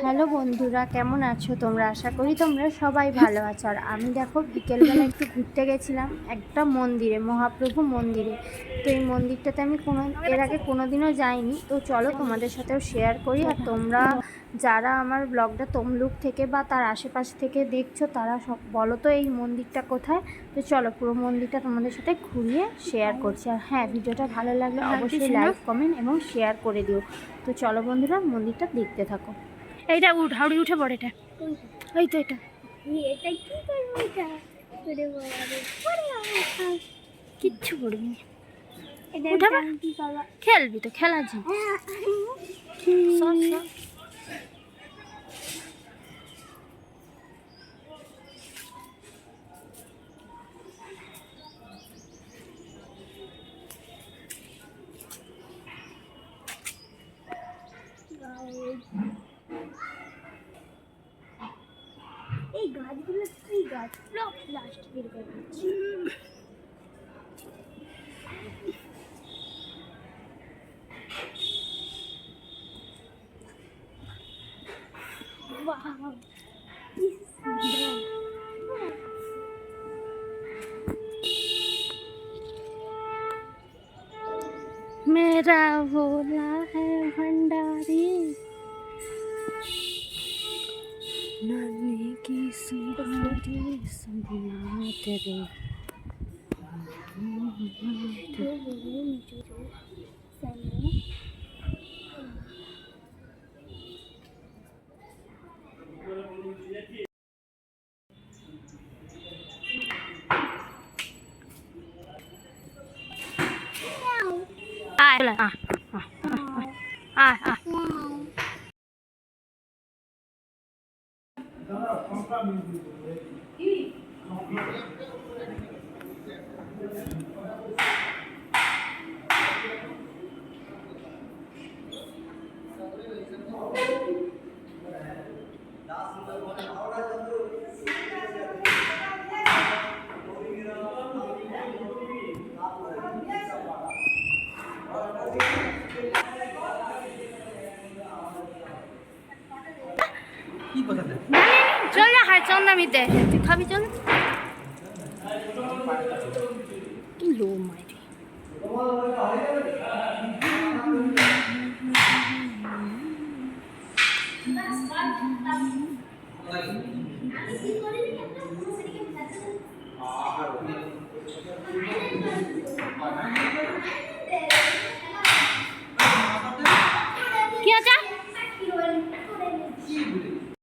Hello বন্ধুরা, কেমন আছো তোমরা? আশা করি তোমরা সবাই ভালো আছো। আর আমি দেখো বিকেলবেলা একটু ঘুরতে গেছিলাম একটা মন্দিরে, মহাপ্রভু মন্দিরে। তো এই মন্দিরটাতে আমি এর আগে কোনোদিনও যাইনি। তো চলো তোমাদের সাথেও শেয়ার করি। আর তোমরা যারা আমার ব্লগটা তমলুক থেকে বা তার আশেপাশ থেকে দেখছো তারা সব বলো তো এই মন্দিরটা কোথায়। তো চলো পুরো মন্দিরটা তোমাদের সাথে ঘুরিয়ে শেয়ার করছি। আর হ্যাঁ, ভিডিওটা ভালো লাগলে অবশ্যই লাইক, কমেন্ট এবং শেয়ার করে দিও। তো চলো বন্ধুরা, মন্দিরটা দেখতে থাকো। এইটা হাওড়ি উঠে পড়ে, এটা এই তো এটা কি করবো এটা করে কিচ্ছু করবি না। এটা কি করবো? খেলবি তো, খেলার জন্য। এই গাছগুলো কি গাছ? প্লাস্টিকের গাছ। Wow, this is sunder. मेरा भोला है भंडारी, नानी की सुंदरी संभला तेरे। চল না, হাই চল না, মিতে তুই খাবি, চল। কি লো মাইরি কি আছে?